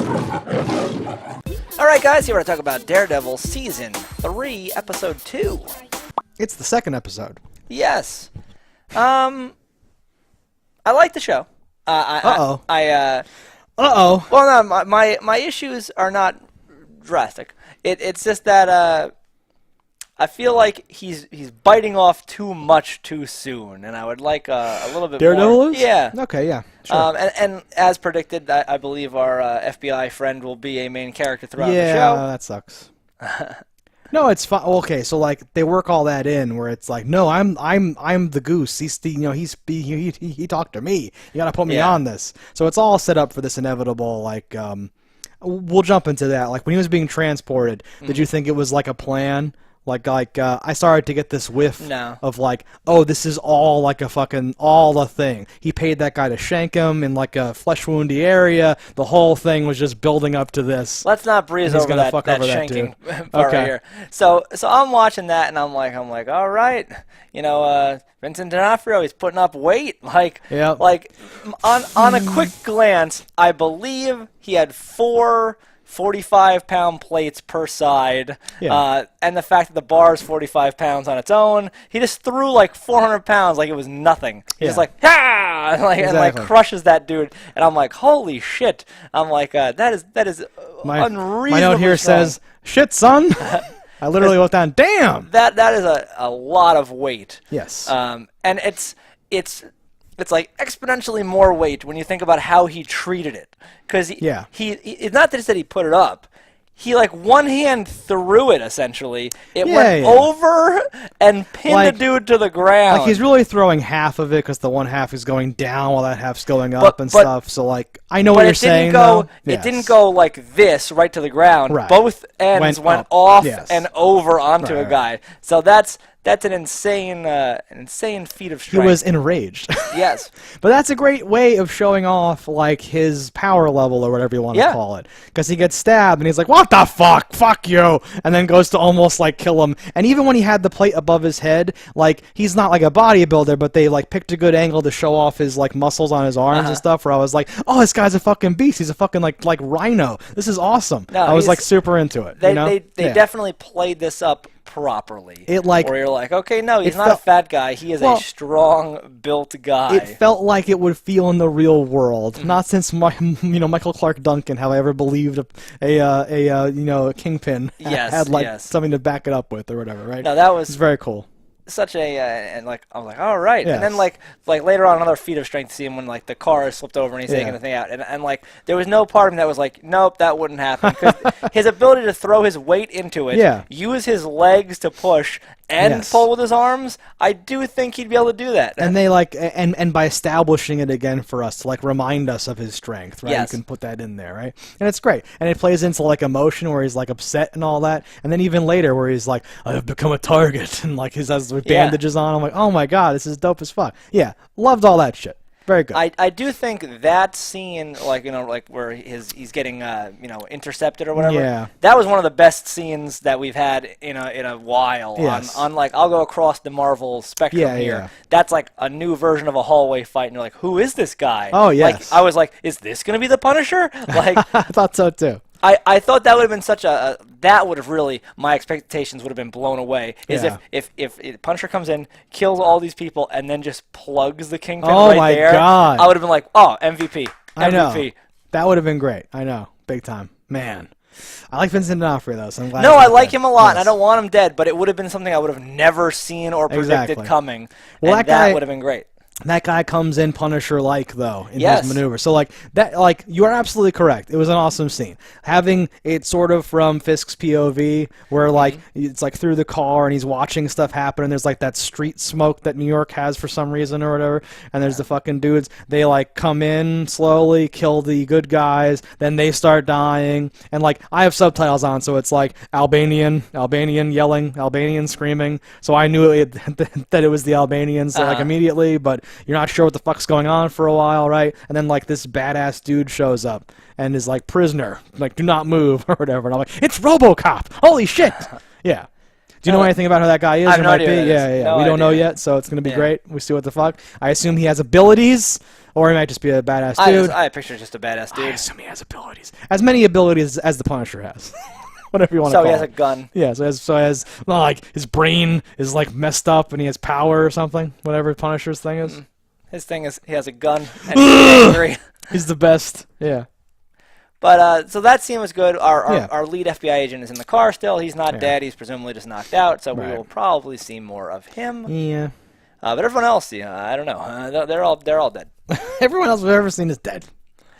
All right, guys, here we're going to talk about Daredevil Season 3, Episode 2. It's the second episode. Yes. I like the show. Uh-oh. Well, no, my issues are not drastic. It's just that I feel like he's biting off too much too soon, and I would like a little bit Daredevil more. is? Yeah. Okay, yeah. Sure. And as predicted, I believe our FBI friend will be a main character throughout the show. Yeah, that sucks. No, it's fine. Okay, so like they work all that in where it's like, no, I'm the goose. He talked to me. You got to put me on this. So it's all set up for this inevitable like. We'll jump into that. Like when he was being transported, did you think it was like a plan? Like I started to get this whiff of like, oh, this is all like a fucking a thing. He paid that guy to shank him in like a flesh woundy area. The whole thing was just building up to this. Let's not breeze over that shanking part right here. So I'm watching that and I'm like, all right, Vincent D'Onofrio, he's putting up weight. Like on a quick glance, I believe he had 4 45-pound plates per side, and the fact that the bar is 45 pounds on its own, he just threw like 400 pounds like it was nothing. He's just like, ah, and crushes that dude, and I'm like, holy shit! I'm like, that is unreasonably My note here says, shit, son. I literally wrote down, damn. That is a lot of weight. Yes. And it's like exponentially more weight when you think about how he treated it. Because he it's not just that he put it up. He like one hand threw it essentially. It went over and pinned the dude to the ground. Like he's really throwing half of it because the one half is going down while that half's going up and stuff. So like I know what you're saying. It didn't go like this right to the ground. Right. Both ends went off and over onto a guy. So that's an insane feat of strength. He was enraged. Yes. But that's a great way of showing off like his power level or whatever you want to call it. Because he gets stabbed and he's like, what the fuck? Fuck you! And then goes to almost like kill him. And even when he had the plate above his head, like he's not like a bodybuilder, but they like picked a good angle to show off his like muscles on his arms and stuff, where I was like, oh, this guy's a fucking beast. He's a fucking like rhino. This is awesome. No, I was like super into it. They definitely played this up properly. Where you're like, okay, no, he's not a fat guy. He is a strong built guy. It felt like it would feel in the real world. Not since Michael Clark Duncan have I ever believed a kingpin had something to back it up with or whatever, right? No, that was very cool. Such a and like I was like, all right, and then like later on another feat of strength to see him when like the car is slipped over and he's taking the thing out, and like there was no part of me that was like, nope, that wouldn't happen, because his ability to throw his weight into it, use his legs to push and pull with his arms, I do think he'd be able to do that. And they like and by establishing it again for us to like remind us of his strength, right? You can put that in there, right? And it's great, and it plays into like emotion where he's like upset and all that, and then even later where he's like, I have become a target, and like his with bandages on. I'm like, oh my god, this is dope as fuck. Yeah, loved all that shit. Very good. I do think that scene, like where he's getting intercepted or whatever. Yeah. That was one of the best scenes that we've had in a while. Yes. On like I'll go across the Marvel spectrum here. Yeah. That's like a new version of a hallway fight, and you're like, who is this guy? Oh yes. Like I was like, is this gonna be the Punisher? Like I thought so too. I thought that would have been such that would have really, my expectations would have been blown away. If Punisher comes in, kills all these people, and then just plugs the Kingpin right there. Oh my god! I would have been like, oh, MVP. I know. That would have been great. I know, big time, man. I like Vincent D'Onofrio though, so I'm glad. No, I like him a lot, and I don't want him dead, but it would have been something I would have never seen or predicted coming. Well, and that would have been great. That guy comes in Punisher-like, though, in his maneuver. So, you are absolutely correct. It was an awesome scene. Having it sort of from Fisk's POV, where, it's, through the car, and he's watching stuff happen, and there's, that street smoke that New York has for some reason or whatever, and there's the fucking dudes. They, come in slowly, kill the good guys, then they start dying, and, I have subtitles on, so it's, Albanian yelling, Albanian screaming, so I knew that it was the Albanians, immediately, but you're not sure what the fuck's going on for a while, right? And then this badass dude shows up and is prisoner, do not move or whatever. And I'm like, it's RoboCop! Holy shit! Yeah. Do you know anything about who that guy is? I have no idea. Yeah. No we don't know idea. yet, so it's going to be great. We see what the fuck. I assume he has abilities, or he might just be a badass dude. I picture just a badass dude. I assume he has abilities. As many abilities as the Punisher has. Whatever you want to call it. So he has a gun. Yeah, so he has like, his brain is like messed up and he has power or something. Whatever Punisher's thing is. His thing is he has a gun and he's angry. He's the best. Yeah. But so that scene was good. Our lead FBI agent is in the car still. He's not dead. He's presumably just knocked out. So we will probably see more of him. Yeah. But everyone else, I don't know. They're all dead. Everyone else we've ever seen is dead.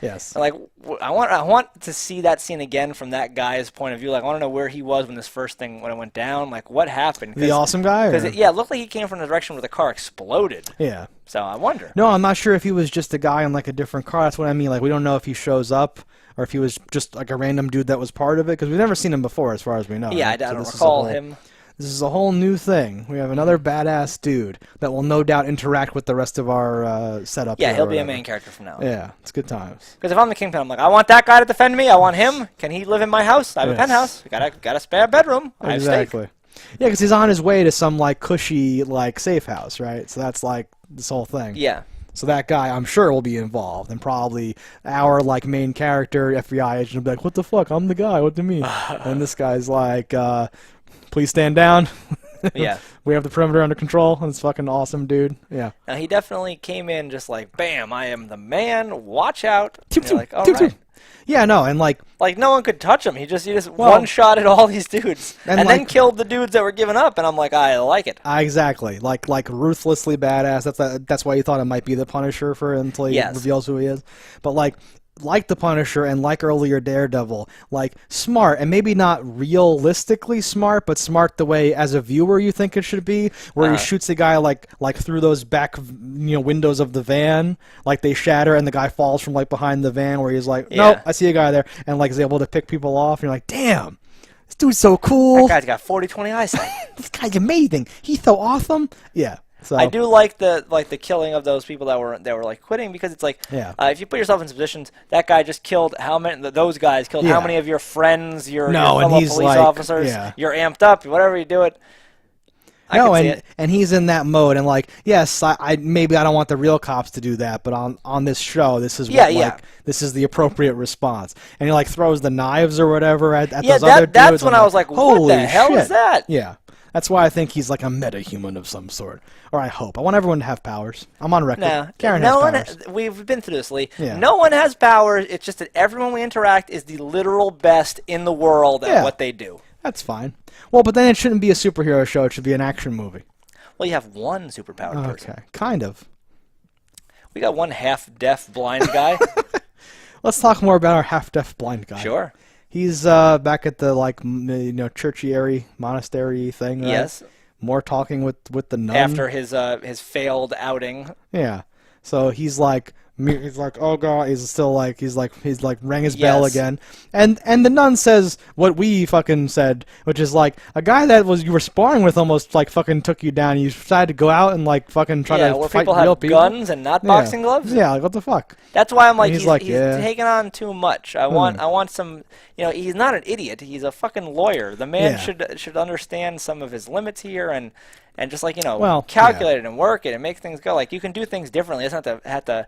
Yes. Like I want to see that scene again from that guy's point of view. Like I want to know where he was when it went down. Like what happened? The awesome guy. Because it looked like he came from the direction where the car exploded. Yeah. So I wonder. No, I'm not sure if he was just a guy in like a different car. That's what I mean. Like we don't know if he shows up or if he was just like a random dude that was part of it because we've never seen him before, as far as we know. Yeah, right? I don't recall him. This is a whole new thing. We have another badass dude that will no doubt interact with the rest of our setup. Yeah, he'll be a main character from now on. Yeah, it's good times. Because if I'm the Kingpin, I'm like, I want that guy to defend me. I want him. Can he live in my house? I have a penthouse. Got a spare bedroom. I have exactly. Yeah, because he's on his way to some like cushy like safe house, right? So that's like this whole thing. Yeah. So that guy, I'm sure, will be involved, and probably our like main character, FBI agent, will be like, "What the fuck? I'm the guy. What do you mean?" And this guy's like, "Please stand down." Yeah. We have the perimeter under control. It's fucking awesome, dude. Yeah. Now he definitely came in just like, bam! I am the man. Watch out. Toot, like, all right. Yeah, no, and like no one could touch him. He just one-shotted all these dudes, and then killed the dudes that were giving up. And I'm like, I like it. Exactly, like ruthlessly badass. That's why you thought it might be the Punisher until he reveals who he is. But like the Punisher and like earlier Daredevil, like smart and maybe not realistically smart, but smart the way as a viewer you think it should be, where he shoots the guy like through those back windows of the van, like they shatter and the guy falls from like behind the van, where he's like, nope, I see a guy there, and like is able to pick people off, and you're like, damn, this dude's so cool. That guy's got 40/20 eyesight. This guy's amazing. He's so awesome. Yeah. So. I do like the killing of those people that were like quitting, because it's like if you put yourself in positions, that guy just killed how many? Those guys killed how many of your friends, your fellow police officers? You're amped up, whatever you do it. And he's in that mode, and like, yes, I maybe I don't want the real cops to do that, but on this show, this is this is the appropriate response. And he like throws the knives or whatever at those other dudes. That's when I was like, what the hell is that? Yeah. That's why I think he's like a meta-human of some sort. Or I hope. I want everyone to have powers. I'm on record. No, Karen has powers. We've been through this, Lee. Yeah. No one has powers. It's just that everyone we interact is the literal best in the world at what they do. That's fine. Well, but then it shouldn't be a superhero show. It should be an action movie. Well, you have one superpowered person. Okay, kind of. We got one half-deaf blind guy. Let's talk more about our half-deaf blind guy. Sure. He's back at the churchiary monastery thing. Right? Yes. More talking with the nun after his failed outing. Yeah. So he's like, oh god, he's rang his bell again, and the nun says what we fucking said, which is like, a guy that you were sparring with almost like fucking took you down. You decided to go out and like fucking try to fight real people. Guns and not boxing gloves. Yeah, like what the fuck. That's why I'm like, he's taking on too much. I want some. He's not an idiot. He's a fucking lawyer. The man should understand some of his limits here and just calculate it and work it and make things go. Like, you can do things differently. It's not to have to.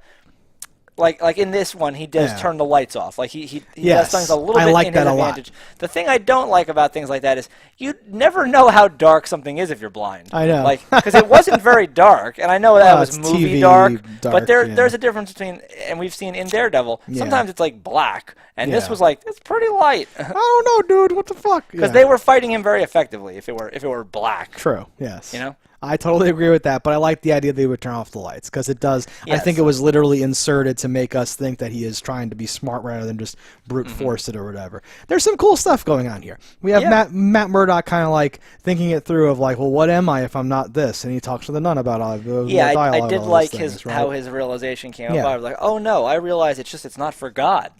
Like in this one, he does turn the lights off. Like he does things a little bit in his advantage. The thing I don't like about things like that is you never know how dark something is if you're blind. I know. Because it wasn't very dark, and I know that was movie TV dark, but there's a difference between, and we've seen in Daredevil, sometimes it's like black, and this was like, it's pretty light. I don't know, dude. What the fuck? Because they were fighting him very effectively if it were black. True. Yes. I totally agree with that, but I like the idea they would turn off the lights, because it does. Yes. I think it was literally inserted to make us think that he is trying to be smart rather than just brute force it or whatever. There's some cool stuff going on here. We have Matt Murdock kind of like thinking it through of like, well, what am I if I'm not this? And he talks to the nun about all the dialogue. I did like how his realization came up. I was like, oh no, I realize it's not for God.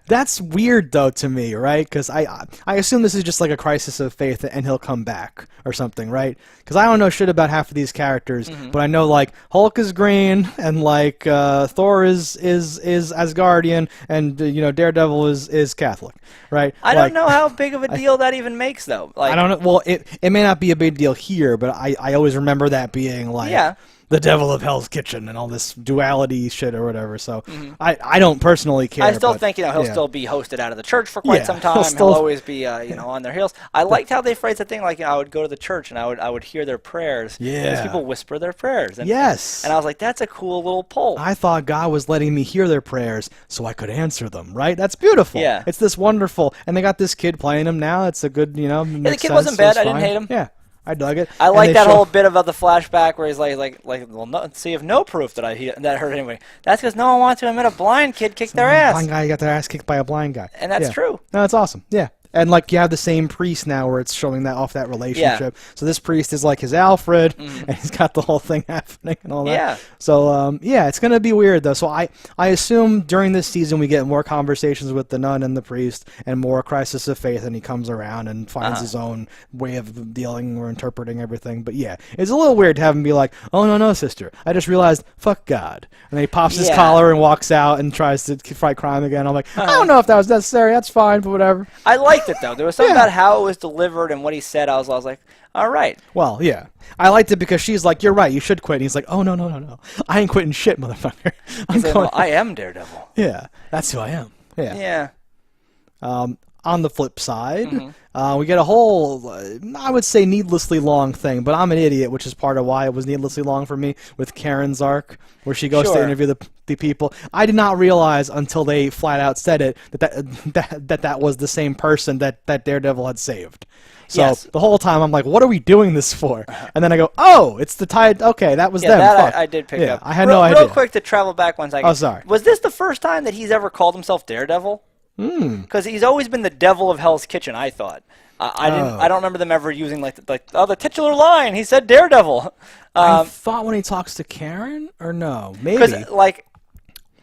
That's weird though to me, right? Because I assume this is just like a crisis of faith and he'll come back or something, right? Because I don't know shit about about half of these characters, but I know like Hulk is green, and like Thor is Asgardian, and Daredevil is Catholic, right? I don't know how big of a deal that even makes, though. Like, I don't know. Well, it may not be a big deal here, but I always remember that being like the devil of Hell's Kitchen and all this duality shit or whatever. So I don't personally care. I still think he'll still be hosted out of the church for quite some time. He'll always be on their heels. I liked how they phrased the thing like I would go to the church and I would hear their prayers. Yeah, because people whisper their prayers. And, yes, and I was like, that's a cool little pull. I thought God was letting me hear their prayers so I could answer them. Right? That's beautiful. Yeah, it's this wonderful, and they got this kid playing him now. It's a good the kid wasn't bad. I didn't hate him. Yeah. I dug it. I like that whole bit about the flashback where he's like, well, no, see, you have no proof that that hurt anyway. That's because no one wants to admit a blind kid kicked their ass. Blind guy got their ass kicked by a blind guy. And that's true. No, that's awesome. Yeah. And like you have the same priest now where it's showing that off that relationship. Yeah. So this priest is like his Alfred, and he's got the whole thing happening and all that. Yeah. So it's gonna be weird though. So I assume during this season we get more conversations with the nun and the priest and more crisis of faith, and he comes around and finds his own way of dealing or interpreting everything. But yeah, it's a little weird to have him be like, "Oh no, sister, I just realized, fuck God," and then he pops his collar and walks out and tries to fight crime again. I'm like, I don't know if that was necessary. That's fine, but whatever. I liked it though. There was something about how it was delivered and what he said. I was like, all right. Well, yeah. I liked it because she's like, you're right, you should quit. And he's like, oh, no. I ain't quitting shit, motherfucker. I am Daredevil. Yeah, that's who I am. Yeah. Yeah. On the flip side, we get a whole, I would say needlessly long thing, but I'm an idiot, which is part of why it was needlessly long for me, with Karen's arc, where she goes to interview the people. I did not realize until they flat out said it that was the same person that Daredevil had saved. So the whole time I'm like, what are we doing this for? And then I go, oh, it's the tide. Okay, that was them. That I did pick up. I had no idea. Real quick to travel back 1 second. Oh, sorry. Was this the first time that he's ever called himself Daredevil? Because he's always been the devil of Hell's Kitchen, I thought. I don't remember them ever using the titular line. He said Daredevil. I thought when he talks to Karen, or no, maybe. Because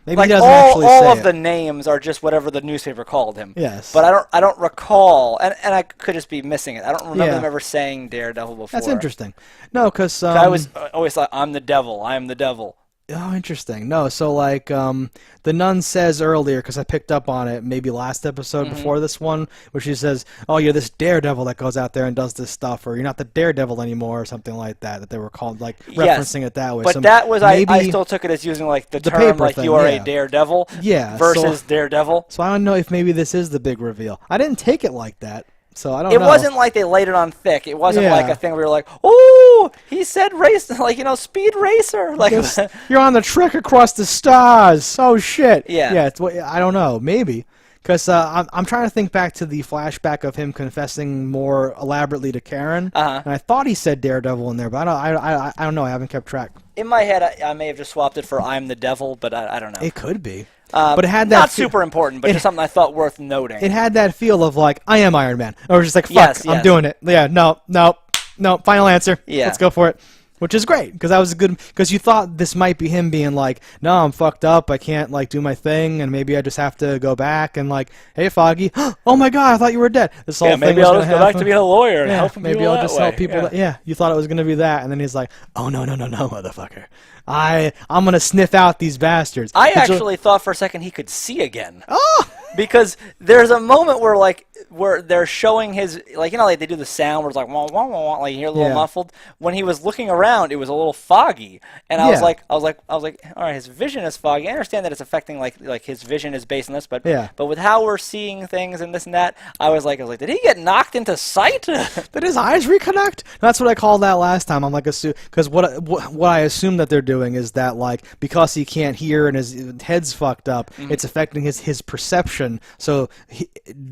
maybe he doesn't actually say all of the names are just whatever the newspaper called him. Yes. But I don't recall, and I could just be missing it. I don't remember them ever saying Daredevil before. That's interesting. No, because I was always like, I'm the devil. I am the devil. Oh, interesting. No, so like the nun says earlier, because I picked up on it maybe last episode before this one, where she says, oh, you're this daredevil that goes out there and does this stuff, or you're not the daredevil anymore, or something like that they were called, like referencing it that way. But so that was, I still took it as using like the term like thing, you are a daredevil versus daredevil. So I don't know if maybe this is the big reveal. I didn't take it like that. So I don't know. It wasn't like they laid it on thick. It wasn't like a thing where we were like, oh, he said race, like, speed racer. Like, you're on the trek across the stars. Oh, shit. Yeah. I don't know. Maybe. Because I'm trying to think back to the flashback of him confessing more elaborately to Karen. And I thought he said Daredevil in there, but I don't know. I haven't kept track. In my head, I may have just swapped it for I'm the devil, but I don't know. It could be. But it had that not super important, but just something I thought worth noting. It had that feel of like, I am Iron Man. Or just like, fuck, I'm doing it. Yeah, no, final answer. Yeah. Let's go for it. Which is great, because that was a good, because you thought this might be him being like, no, I'm fucked up, I can't like do my thing, and maybe I just have to go back and like, hey Foggy, oh my god, I thought you were dead. This whole thing maybe I'll just go back to being a lawyer and help people. Maybe I'll just help people. You thought it was gonna be that, and then he's like, oh no, motherfucker. I'm gonna sniff out these bastards. I actually thought for a second he could see again. Oh! Because there's a moment where they're showing his, like, like they do the sound where it's like wah, wah, wah, wah, like you hear a little muffled. When he was looking around, it was a little foggy, and I was like, all right, his vision is foggy. I understand that it's affecting like his vision is based on this, but with how we're seeing things and this and that, I was like, did he get knocked into sight? Did his eyes reconnect? That's what I called that last time. I'm like, because what I assume that they're doing is that like because he can't hear and his head's fucked up, it's affecting his perception. So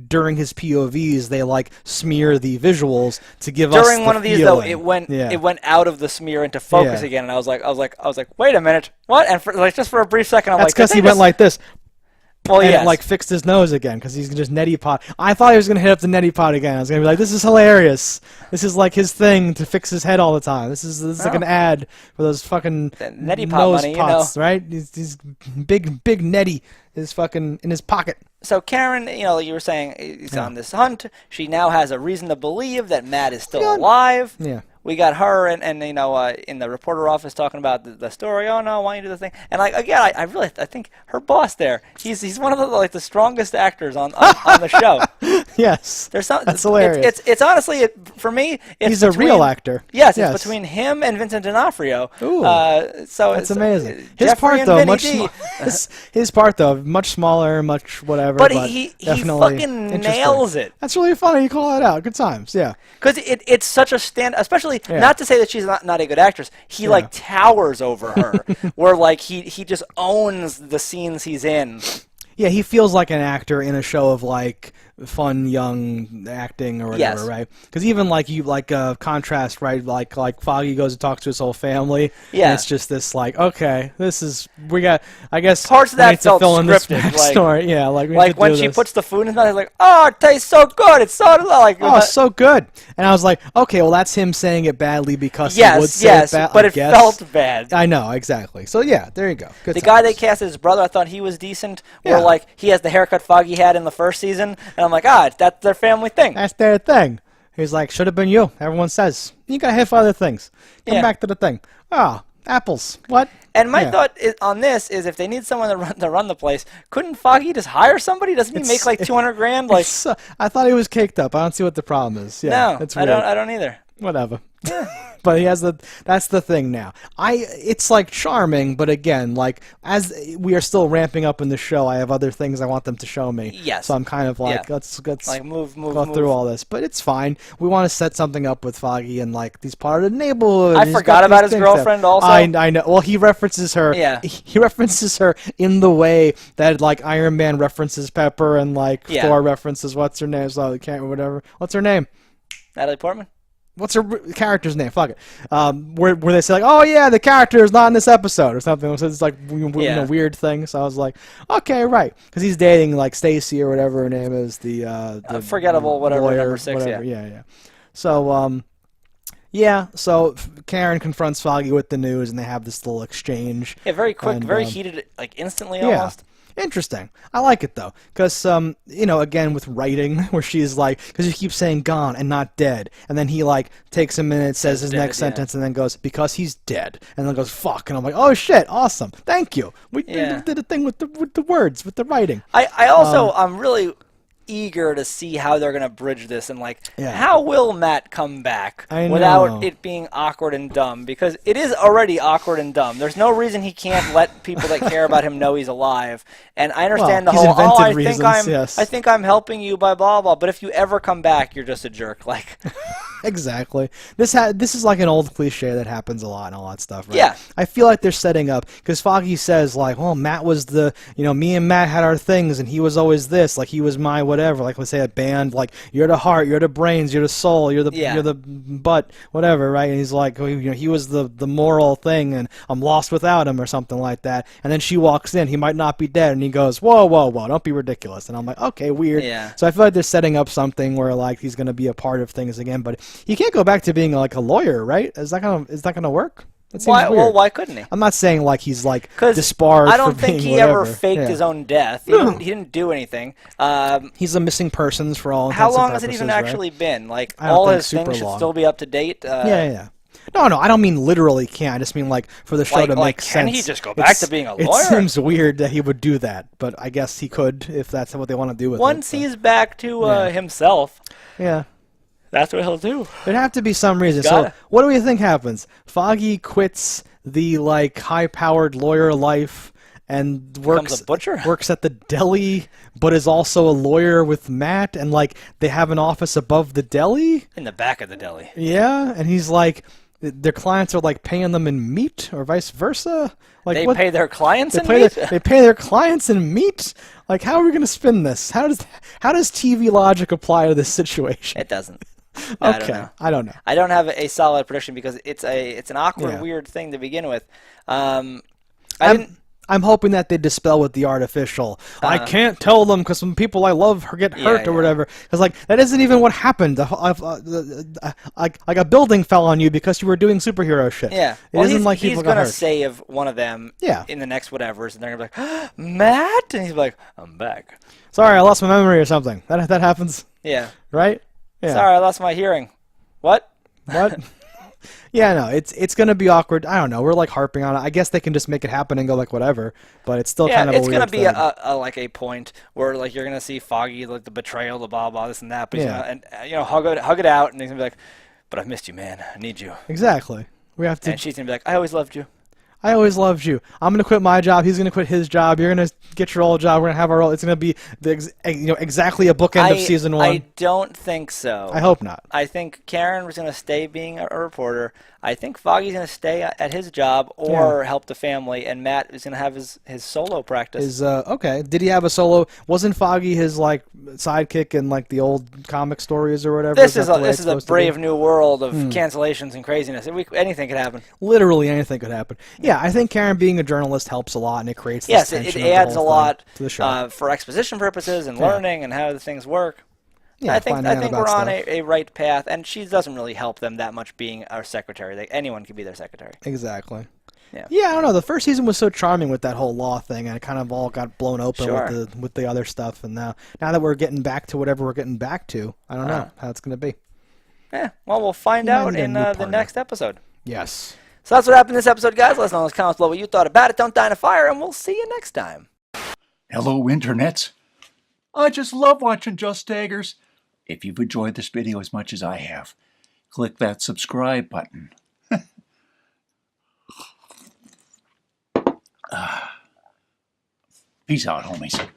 during his POVs, they like smear the visuals to give us during one of these feeling. Though it went out of the smear into focus again, and I was like, wait a minute, what? And just for a brief second, that's because he went like this. Well, and like fixed his nose again because he's just neti pot. I thought he was gonna hit up the neti pot again. I was gonna be like, this is hilarious. This is like his thing to fix his head all the time. This is like an ad for those fucking neti pot nose money, pots, right? He's big neti is fucking in his pocket. So Karen, you were saying he's on this hunt. She now has a reason to believe that Matt is still alive. Yeah. we got her and in the reporter office talking about the story. Oh no, why don't you do the thing? And like again, I think her boss there, he's one of the strongest actors on the show. Yes, that's hilarious. It's honestly for me. He's a real actor. Yes, it's between him and Vincent D'Onofrio. Ooh, so that's amazing. His part though, his part though, much smaller, much whatever. But he fucking nails it. That's really funny. You call it out. Good times. Yeah. Because it's such a especially not to say that she's not a good actress. He like towers over her, where like he just owns the scenes he's in. Yeah, he feels like an actor in a show of like fun young acting or whatever, right? Because even like contrast, right? Like Foggy goes and talks to his whole family. Yeah, and it's just this like, okay, I guess parts of that felt scripted. Like when she puts the food in his mouth, he's like, oh, it tastes so good. It's so like so good. And I was like, okay, well that's him saying it badly because he would say it bad. But it felt bad. I know exactly. So yeah, there you go. Good the guy they cast as his brother, I thought he was decent. Where like he has the haircut Foggy had in the first season, and I'm like, that's their family thing. That's their thing. He's like, should have been you. Everyone says. You got hit for other things. Come back to the thing. Apples. What? And my thought on this is if they need someone to run the place, couldn't Foggy just hire somebody? Doesn't he make like $200,000? Like, I thought he was caked up. I don't see what the problem is. Yeah, no, I don't either. Whatever. But he has that's the thing now. It's like charming, but again, like as we are still ramping up in the show, I have other things I want them to show me. Yes. So I'm kind of like let's like move through all this, but it's fine. We want to set something up with Foggy and like he's part of the neighborhood. I forgot about his girlfriend also. I know. Well, he references her. Yeah. He references her in the way that like Iron Man references Pepper and like Thor references what's her name? So can't whatever. What's her name? Natalie Portman. What's her character's name? Fuck it. Where they say like, oh yeah, the character is not in this episode or something. So it's like weird thing. So I was like, okay, right, because he's dating like Stacy or whatever her name is. The forgettable whatever lawyer, number 6. Whatever. Yeah. So so Karen confronts Foggy with the news, and they have this little exchange. Yeah, very quick, very heated, like instantly almost. Interesting. I like it though, because again with writing, where she's like, because you keep saying gone and not dead, and then he like takes a minute, says his next sentence, and then goes because he's dead, and then goes fuck, and I'm like, oh shit, awesome, thank you. We did a thing with the words, with the writing. I also I'm really eager to see how they're going to bridge this and like how will Matt come back without it being awkward and dumb, because it is already awkward and dumb. There's no reason he can't let people that care about him know he's alive. And I understand the whole I think I'm helping you by blah blah, but if you ever come back you're just a jerk. Like exactly. This is like an old cliche that happens a lot and all that stuff, right? Yeah. I feel like they're setting up, because Foggy says like, well, Matt was me and Matt had our things and he was always this, like he was my whatever, like let's say a band, like you're the heart, you're the brains, you're the soul, you're the butt, whatever, right? And he's like, he was the moral thing and I'm lost without him or something like that. And then she walks in, he might not be dead, and he goes, whoa, don't be ridiculous. And I'm like, okay, weird. Yeah. So I feel like they're setting up something where like he's gonna be a part of things again, but he can't go back to being like a lawyer, right? Is that gonna work? Why? Well, why couldn't he? I'm not saying like he's like disbarred. I don't think he ever faked his own death. He didn't do anything. He's a missing persons for all intents and purposes. How long has it even actually been? Like all all his things should still be up to date. Yeah. No, I don't mean literally can't. I just mean like for the show to make sense. Can he just go back to being a lawyer? It seems weird that he would do that, but I guess he could if that's what they want to do with it. Once he's back to himself. Yeah. That's what he'll do. There'd have to be some reason. So what do we think happens? Foggy quits the like high-powered lawyer life and becomes a butcher? Works at the deli, but is also a lawyer with Matt, and like they have an office above the deli? In the back of the deli. Yeah, and he's like, their clients are like paying them in meat or vice versa. Like they pay their clients in meat? They pay their clients in meat? Like how are we going to spin this? How does TV logic apply to this situation? It doesn't. Okay, I don't know. I don't have a solid prediction because it's an awkward, weird thing to begin with. I'm hoping that they dispel with the artificial. I can't tell them because some people I love get hurt or whatever. Because like that isn't even what happened. Like a building fell on you because you were doing superhero shit. Yeah, it isn't like people got hurt. He's gonna save one of them. In the next whatever's, and they're gonna be like, Matt, and he's like, I'm back. Sorry, I lost my memory or something. That happens. Yeah. Right. Yeah. Sorry, I lost my hearing. What? Yeah, no, it's gonna be awkward. I don't know. We're like harping on it. I guess they can just make it happen and go like whatever. But it's still kind of a weird thing. It's gonna be like a point where like you're gonna see Foggy, like the betrayal, the blah blah this and that. But hug it out, and he's gonna be like, "But I've missed you, man. I need you." Exactly. We have to. And she's gonna be like, "I always loved you. I always loved you. I'm gonna quit my job. He's gonna quit his job. You're gonna get your old job. We're gonna have our old. It's gonna be exactly a bookend of season 1. I don't think so. I hope not. I think Karen was gonna stay being a reporter. I think Foggy's gonna stay at his job or help the family, and Matt is gonna have his solo practice. Okay. Did he have a solo? Wasn't Foggy his like sidekick in like the old comic stories or whatever? This is a brave new world of cancellations and craziness. Anything could happen. Literally anything could happen. Yeah, I think Karen being a journalist helps a lot, and it creates this tension. It adds a lot to the show. For exposition purposes and learning and how the things work. Yeah, I think we're on a right path, and she doesn't really help them that much being our secretary. Anyone can be their secretary. Exactly. Yeah, I don't know. The first season was so charming with that whole law thing, and it kind of all got blown open with the other stuff. And now that we're getting back to whatever we're getting back to, I don't know how it's going to be. Yeah, well, we'll find out in the next episode. Yes. So that's what happened in this episode, guys. Let us know in the comments below what you thought about it. Don't die in a fire, and we'll see you next time. Hello, internets. I just love watching JustDaggers. If you've enjoyed this video as much as I have, click that subscribe button. Peace out, homies.